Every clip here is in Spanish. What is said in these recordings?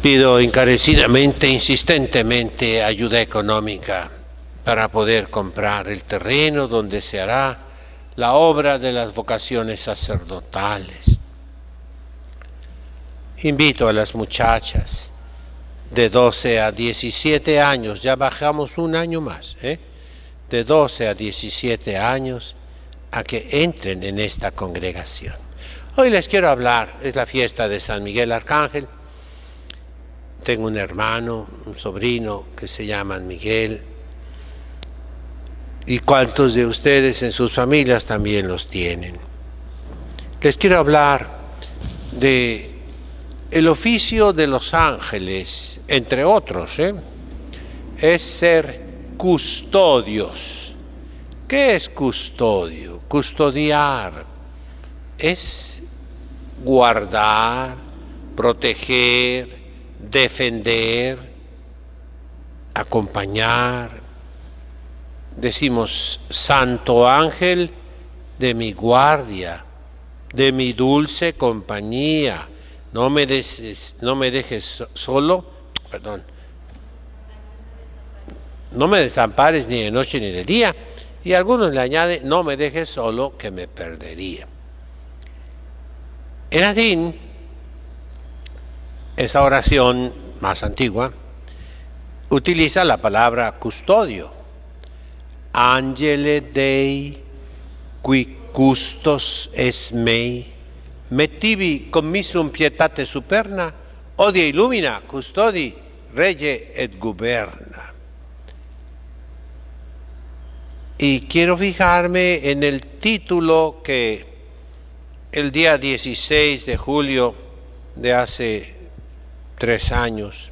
Pido encarecidamente, insistentemente ayuda económica para poder comprar el terreno donde se hará la obra de las vocaciones sacerdotales. Invito a las muchachas de 12 a 17 años, ya bajamos un año más, de 12 a 17 años, a que entren en esta congregación. Hoy les quiero hablar, es la fiesta de San Miguel Arcángel. Tengo un hermano, un sobrino que se llama Miguel. ¿Y cuántos de ustedes en sus familias también los tienen? Les quiero hablar de el oficio de los ángeles, entre otros, es ser custodios. ¿Qué es custodio? Custodiar es guardar, proteger, defender, acompañar. Decimos, Santo Ángel de mi guardia, de mi dulce compañía, no me dejes solo, no me desampares ni de noche ni de día, y algunos le añaden, no me dejes solo que me perdería. En latín, esa oración más antigua utiliza la palabra custodio. Angele Dei, qui custos es mei, mettivi commissum pietate superna, odia illumina, custodi, rege et guberna. Y quiero fijarme en el título que el día 16 de julio de hace 3 años,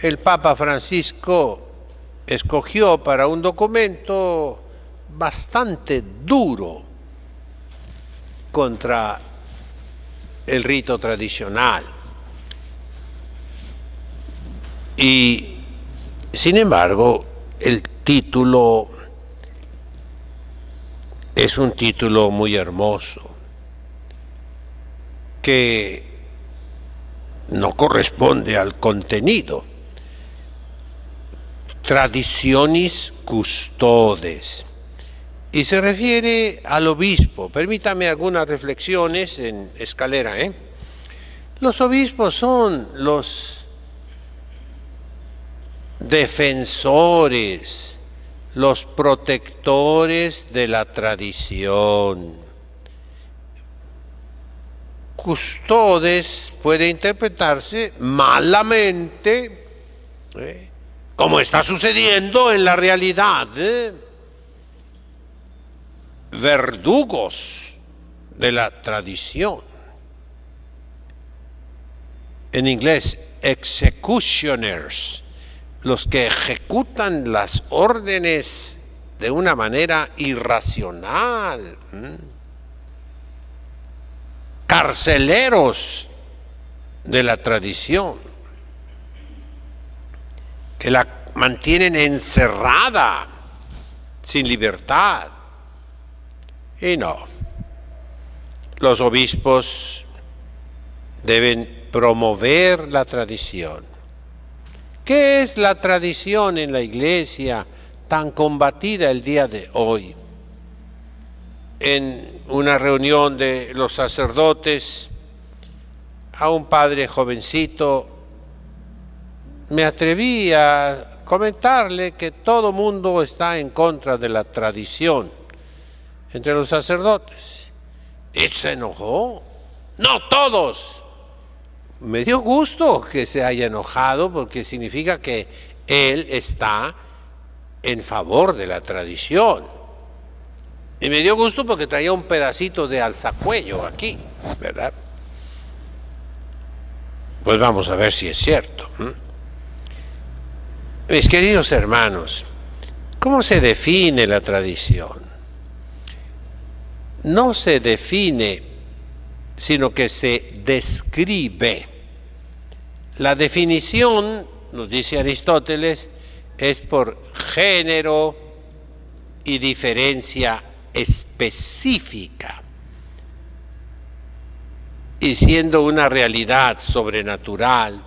el Papa Francisco escogió para un documento bastante duro contra el rito tradicional. Y, sin embargo, el título es un título muy hermoso, que no corresponde al contenido. Traditionis custodes. Y se refiere al obispo. Permítame algunas reflexiones en escalera. Los obispos son los defensores, los protectores de la tradición. Custodes puede interpretarse malamente, como está sucediendo en la realidad, verdugos de la tradición. En inglés, executioners, los que ejecutan las órdenes de una manera irracional. Carceleros de la tradición, que la mantienen encerrada, sin libertad. Y no, los obispos deben promover la tradición. ¿Qué es la tradición en la Iglesia tan combatida el día de hoy? En una reunión de los sacerdotes, a un padre jovencito, me atreví a comentarle que todo mundo está en contra de la tradición entre los sacerdotes. Y se enojó. No todos. Me dio gusto que se haya enojado porque significa que él está en favor de la tradición. Y me dio gusto porque traía un pedacito de alzacuello aquí, ¿verdad? Pues vamos a ver si es cierto. Mis queridos hermanos, ¿cómo se define la tradición? No se define, sino que se describe. La definición, nos dice Aristóteles, es por género y diferencia específica. Y siendo una realidad sobrenatural,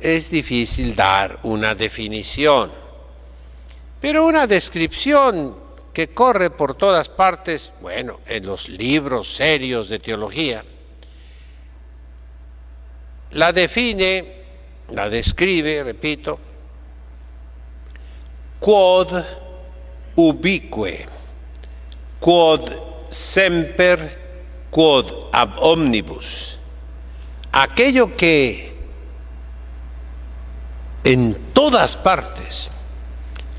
es difícil dar una definición, pero una descripción que corre por todas partes, bueno, en los libros serios de teología, la define, la describe, repito, quod ubique, quod semper, quod ab omnibus, aquello que en todas partes,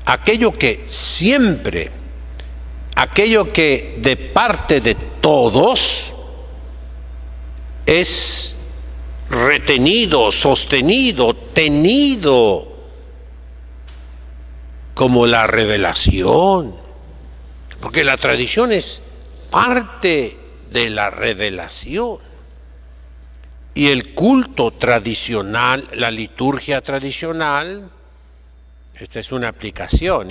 aquello que siempre, aquello que de parte de todos es retenido, sostenido, tenido como la revelación, porque la tradición es parte de la revelación. Y el culto tradicional, la liturgia tradicional, esta es una aplicación,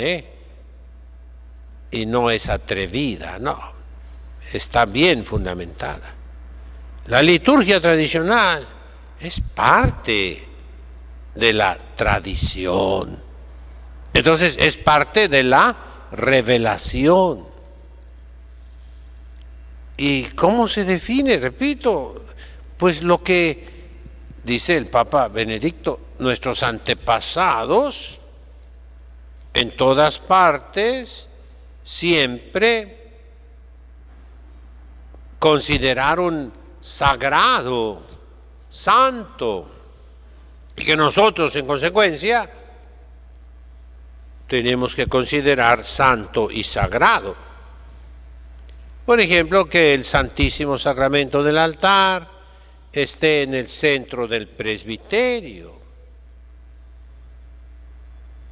y no es atrevida, no, está bien fundamentada. La liturgia tradicional es parte de la tradición. Entonces es parte de la revelación. ¿Y cómo se define? Repito, pues lo que dice el Papa Benedicto, nuestros antepasados en todas partes siempre consideraron sagrado, santo, y que nosotros en consecuencia tenemos que considerar santo y sagrado. Por ejemplo, que el Santísimo Sacramento del altar esté en el centro del presbiterio,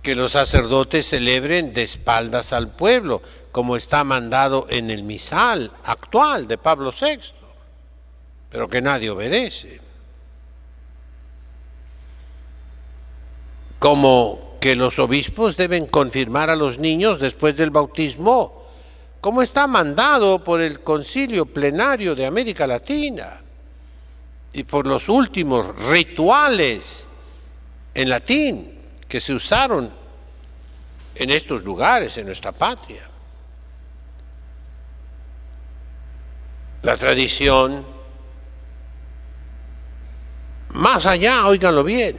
que los sacerdotes celebren de espaldas al pueblo, como está mandado en el misal actual de Pablo VI, pero que nadie obedece. Como que los obispos deben confirmar a los niños después del bautismo, como está mandado por el Concilio Plenario de América Latina y por los últimos rituales en latín que se usaron en estos lugares, en nuestra patria. La tradición, más allá, óiganlo bien,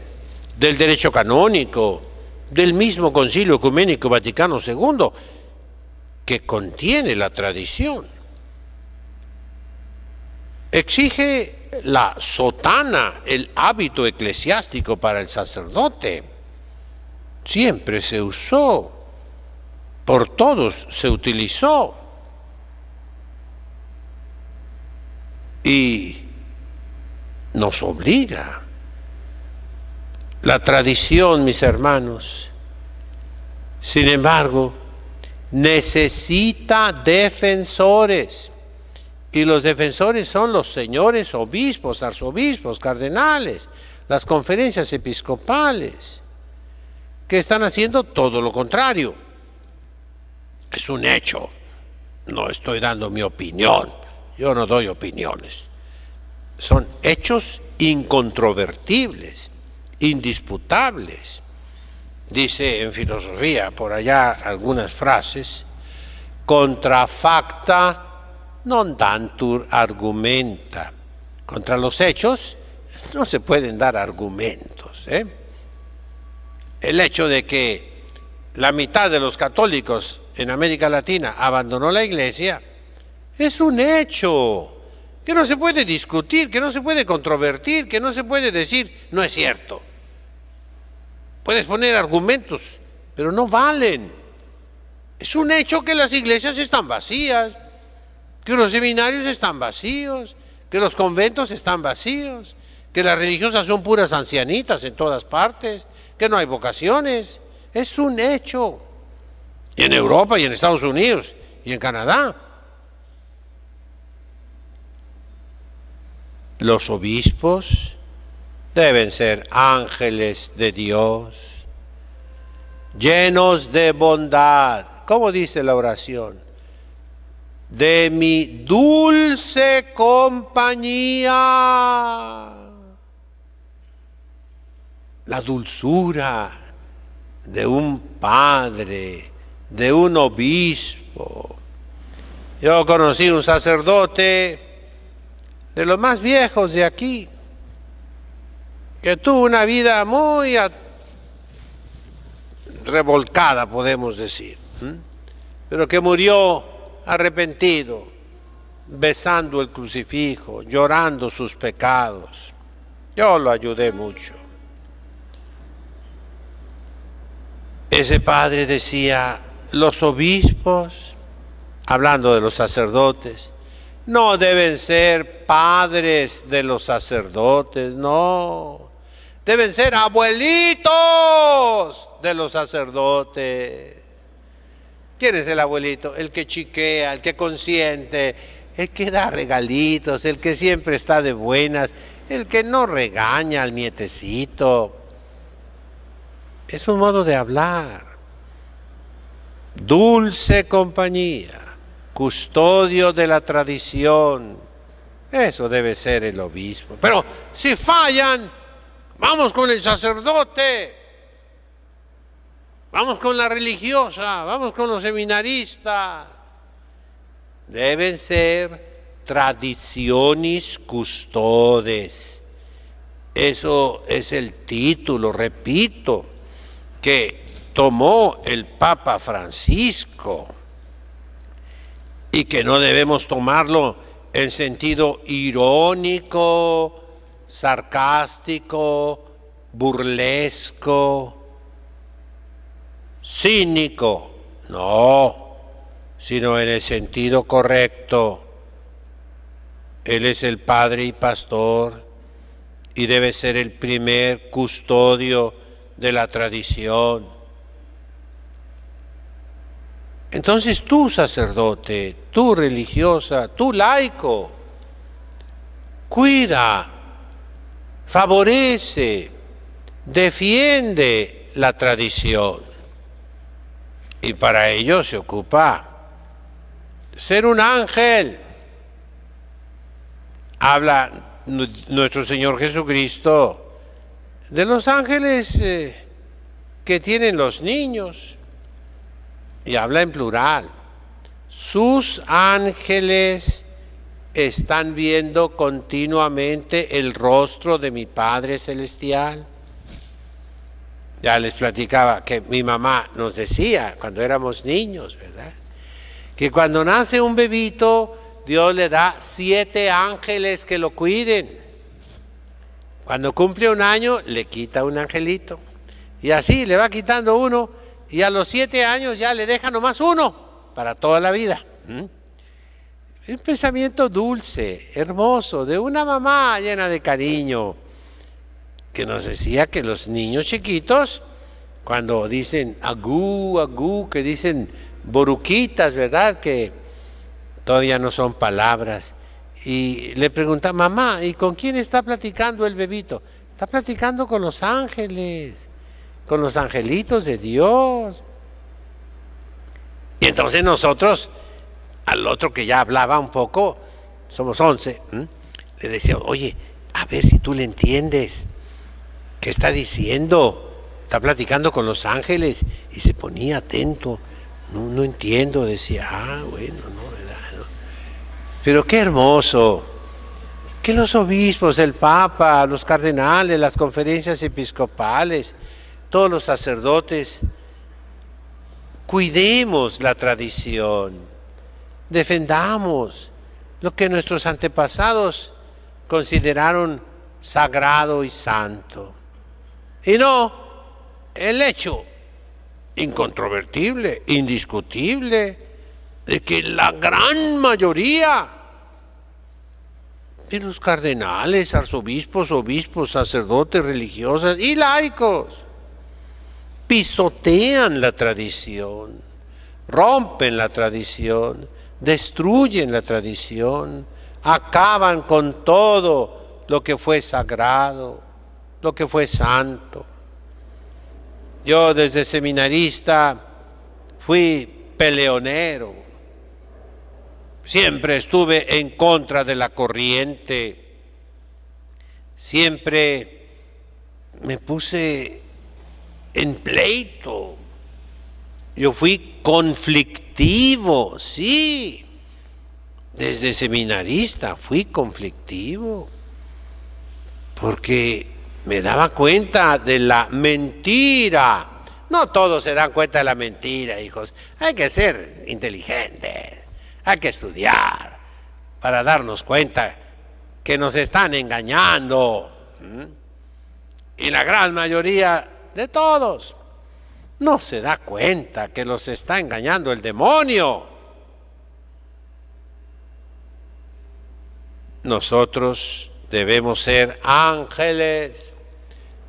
del derecho canónico, del mismo Concilio Ecuménico Vaticano II, que contiene la tradición, exige la sotana, el hábito eclesiástico para el sacerdote. Siempre se usó, por todos se utilizó. Y nos obliga. La tradición, mis hermanos, sin embargo, necesita defensores. Y los defensores son los señores obispos, arzobispos, cardenales, las conferencias episcopales, que están haciendo todo lo contrario. Es un hecho. No estoy dando mi opinión. Yo no doy opiniones. Son hechos incontrovertibles, indisputables. Dice en filosofía, por allá algunas frases, contra facta non dantur argumenta. Contra los hechos no se pueden dar argumentos. El hecho de que la mitad de los católicos en América Latina abandonó la Iglesia es un hecho que no se puede discutir, que no se puede controvertir, que no se puede decir no es cierto. Puedes poner argumentos, pero no valen. Es un hecho que las iglesias están vacías, que los seminarios están vacíos, que los conventos están vacíos, que las religiosas son puras ancianitas en todas partes, que no hay vocaciones. Es un hecho. Y en Europa y en Estados Unidos y en Canadá. Los obispos deben ser ángeles de Dios, llenos de bondad. ¿Cómo dice la oración? De mi dulce compañía. la dulzura de un padre, de un obispo. Yo conocí un sacerdote de los más viejos de aquí, que tuvo una vida muy revolcada, podemos decir, pero que murió arrepentido, besando el crucifijo, llorando sus pecados. Yo lo ayudé mucho. Ese padre decía, los obispos, hablando de los sacerdotes, no deben ser padres de los sacerdotes, no. Deben ser abuelitos de los sacerdotes. ¿Quién es el abuelito? El que chiquea, el que consiente, el que da regalitos, el que siempre está de buenas, el que no regaña al nietecito. Es un modo de hablar. Dulce compañía, custodio de la tradición. Eso debe ser el obispo. Pero si fallan, vamos con el sacerdote, vamos con la religiosa, vamos con los seminaristas. Deben ser traditionis custodes. Eso es el título, repito, que tomó el Papa Francisco y que no debemos tomarlo en sentido irónico, sarcástico, burlesco, cínico, no, sino en el sentido correcto. Él es el padre y pastor y debe ser el primer custodio de la tradición. Entonces tú, sacerdote, tú, religiosa, tú, laico, cuida, favorece, defiende la tradición. Y para ello se ocupa ser un ángel. Habla nuestro Señor Jesucristo de los ángeles que tienen los niños, y habla en plural. Sus ángeles están viendo continuamente el rostro de mi Padre Celestial. Ya les platicaba que mi mamá nos decía cuando éramos niños, ¿verdad? Que cuando nace un bebito, Dios le da 7 ángeles que lo cuiden. Cuando cumple 1 año, le quita un angelito. Y así le va quitando uno, y a los 7 años ya le deja nomás uno para toda la vida. Un pensamiento dulce, hermoso, de una mamá llena de cariño, que nos decía que los niños chiquitos, cuando dicen agú, agú, que dicen boruquitas, ¿verdad? Que todavía no son palabras. Y le pregunta, mamá, ¿y con quién está platicando el bebito? Está platicando con los ángeles, con los angelitos de Dios. Y entonces nosotros, al otro que ya hablaba un poco, somos 11, le decía, oye, a ver si tú le entiendes. ¿Qué está diciendo? Está platicando con los ángeles. Y se ponía atento. No entiendo, decía, bueno, no, ¿verdad? No. Pero qué hermoso que los obispos, el Papa, los cardenales, las conferencias episcopales, todos los sacerdotes, cuidemos la tradición, defendamos lo que nuestros antepasados consideraron sagrado y santo. Y no el hecho incontrovertible, indiscutible, de que la gran mayoría de los cardenales, arzobispos, obispos, sacerdotes, religiosas y laicos pisotean la tradición, rompen la tradición, destruyen la tradición, acaban con todo lo que fue sagrado, lo que fue santo. Yo desde seminarista fui peleonero, siempre estuve en contra de la corriente, siempre me puse en pleito. Yo fui conflictivo, sí. Desde seminarista fui conflictivo. Porque me daba cuenta de la mentira. No todos se dan cuenta de la mentira, hijos. Hay que ser inteligentes, hay que estudiar para darnos cuenta que nos están engañando. Y la gran mayoría de todos no se da cuenta que los está engañando el demonio. Nosotros debemos ser ángeles,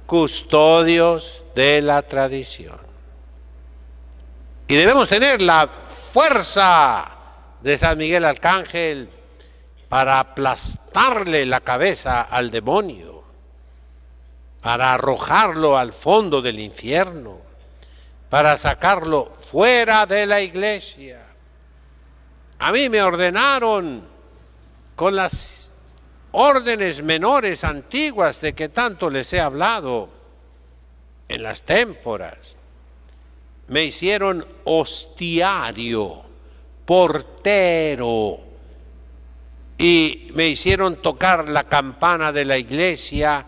custodios de la tradición. Y debemos tener la fuerza de San Miguel Arcángel para aplastarle la cabeza al demonio, para arrojarlo al fondo del infierno, para sacarlo fuera de la iglesia. A mí me ordenaron con las órdenes menores antiguas de que tanto les he hablado en las témporas. Me hicieron hostiario, portero, y me hicieron tocar la campana de la iglesia,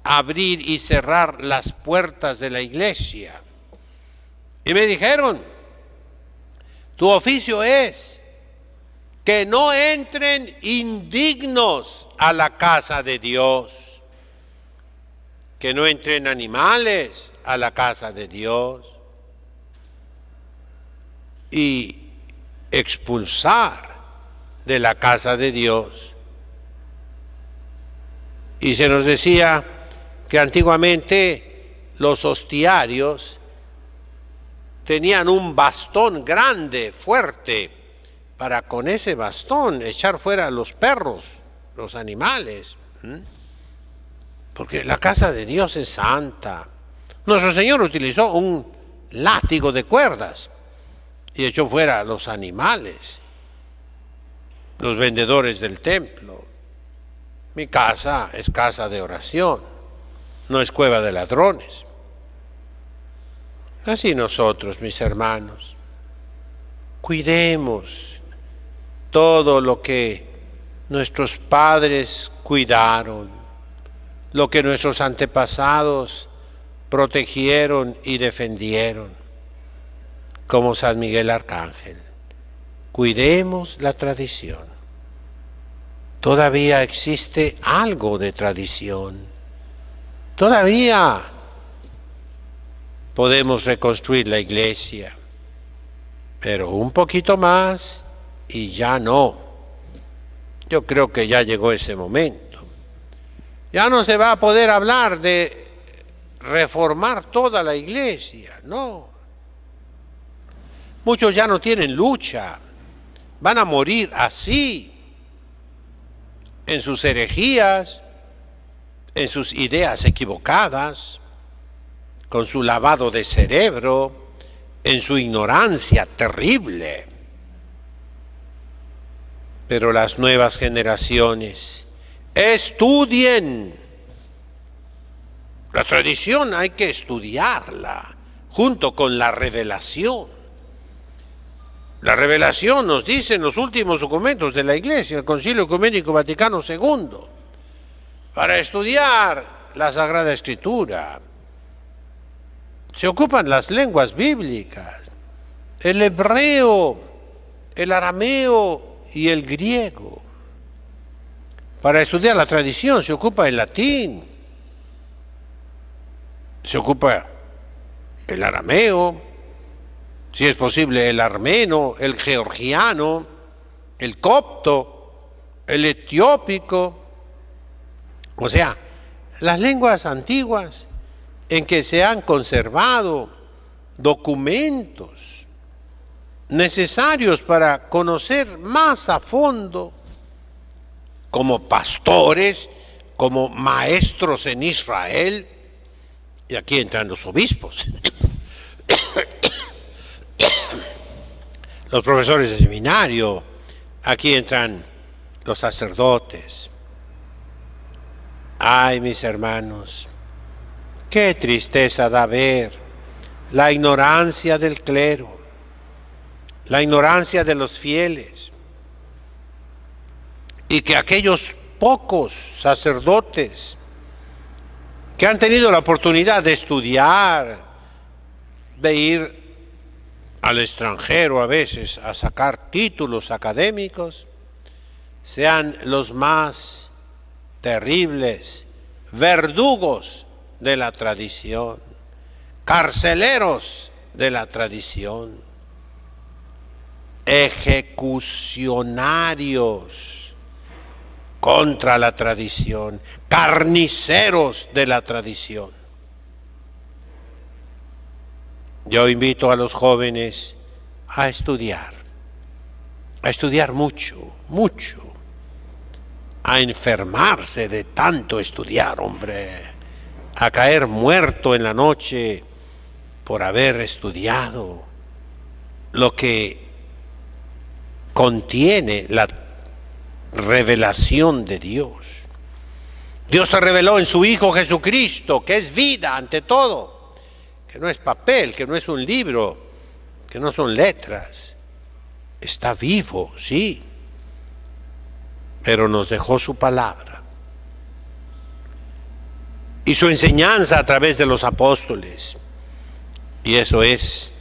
abrir y cerrar las puertas de la iglesia. Y me dijeron, tu oficio es que no entren indignos a la casa de Dios, que no entren animales a la casa de Dios, y expulsar de la casa de Dios. Y se nos decía que antiguamente los hostiarios tenían un bastón grande, fuerte, para con ese bastón echar fuera a los perros, los animales, porque la casa de Dios es santa. Nuestro Señor utilizó un látigo de cuerdas y echó fuera a los animales, los vendedores del templo. Mi casa es casa de oración, no es cueva de ladrones. Así nosotros, mis hermanos, cuidemos todo lo que nuestros padres cuidaron, lo que nuestros antepasados protegieron y defendieron, como San Miguel Arcángel. Cuidemos la tradición. Todavía existe algo de tradición. Todavía podemos reconstruir la iglesia, pero un poquito más y ya no. Yo creo que ya llegó ese momento. Ya no se va a poder hablar de reformar toda la iglesia, no. Muchos ya no tienen lucha, van a morir así, en sus herejías, en sus ideas equivocadas, con su lavado de cerebro, en su ignorancia terrible. Pero las nuevas generaciones estudien. La tradición hay que estudiarla junto con la revelación. La revelación nos dice en los últimos documentos de la Iglesia, el Concilio Ecuménico Vaticano II, para estudiar la Sagrada Escritura. Se ocupan las lenguas bíblicas, el hebreo, el arameo y el griego. Para estudiar la tradición se ocupa el latín, se ocupa el arameo, si es posible el armeno, el georgiano, el copto, el etiópico, o sea, las lenguas antiguas en que se han conservado documentos necesarios para conocer más a fondo, como pastores, como maestros en Israel, y aquí entran los obispos, los profesores de seminario, aquí entran los sacerdotes. Ay, mis hermanos, Qué tristeza da ver la ignorancia del clero, la ignorancia de los fieles, y que aquellos pocos sacerdotes que han tenido la oportunidad de estudiar, de ir al extranjero a veces a sacar títulos académicos, sean los más terribles verdugos de la tradición, carceleros de la tradición, ejecucionarios contra la tradición, carniceros de la tradición. Yo invito a los jóvenes a estudiar mucho, mucho, a enfermarse de tanto estudiar, hombre, a caer muerto en la noche por haber estudiado lo que contiene la revelación de Dios. Dios se reveló en su Hijo Jesucristo, que es vida ante todo, que no es papel, que no es un libro, que no son letras. Está vivo, sí, pero nos dejó su palabra y su enseñanza a través de los apóstoles. Y eso es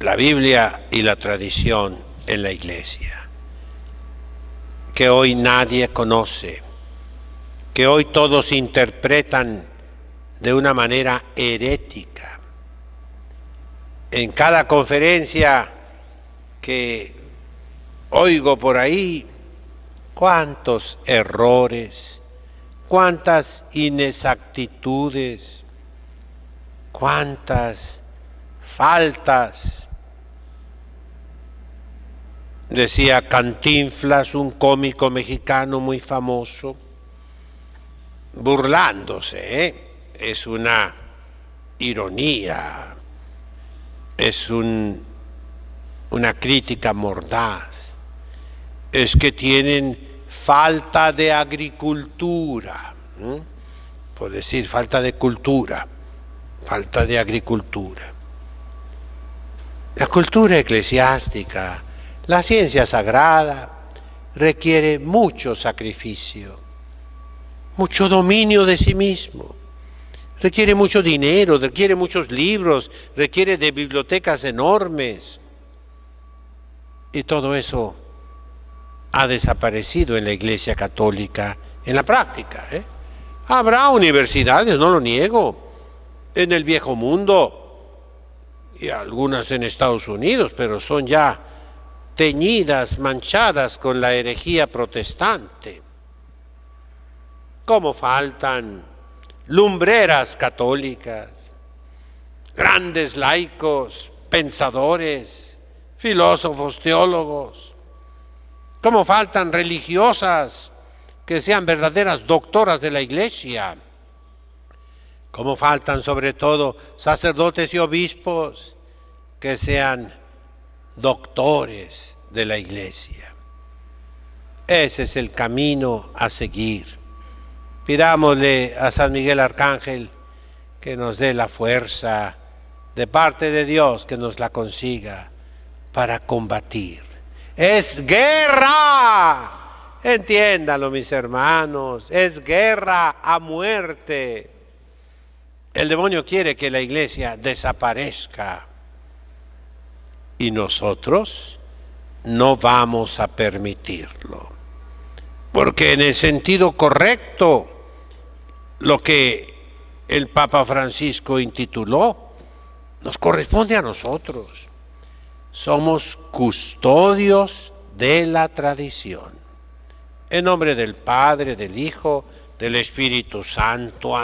la Biblia y la tradición en la Iglesia, que hoy nadie conoce, que hoy todos interpretan de una manera herética. En cada conferencia que oigo por ahí, cuántos errores, cuántas inexactitudes, cuántas faltas. Decía Cantinflas, un cómico mexicano muy famoso, burlándose, es una ironía, es una crítica mordaz, es que tienen falta de agricultura, por decir falta de cultura, falta de agricultura. La cultura eclesiástica, la ciencia sagrada, requiere mucho sacrificio, mucho dominio de sí mismo, requiere mucho dinero, requiere muchos libros, requiere de bibliotecas enormes. Y todo eso ha desaparecido en la Iglesia Católica en la práctica. Habrá universidades, no lo niego, en el Viejo Mundo y algunas en Estados Unidos, pero son ya teñidas, manchadas con la herejía protestante. ¿Cómo faltan lumbreras católicas, grandes laicos, pensadores, filósofos, teólogos? ¿Cómo faltan religiosas que sean verdaderas doctoras de la Iglesia? ¿Cómo faltan sobre todo sacerdotes y obispos que sean doctores de la Iglesia? Ese es el camino a seguir. Pidámosle a San Miguel Arcángel que nos dé la fuerza de parte de Dios, que nos la consiga para combatir. ¡Es guerra! Entiéndalo, mis hermanos, es guerra a muerte. El demonio quiere que la Iglesia desaparezca y nosotros no vamos a permitirlo, porque en el sentido correcto, lo que el Papa Francisco intituló, nos corresponde a nosotros. Somos custodios de la tradición. En nombre del Padre, del Hijo, del Espíritu Santo. Amén.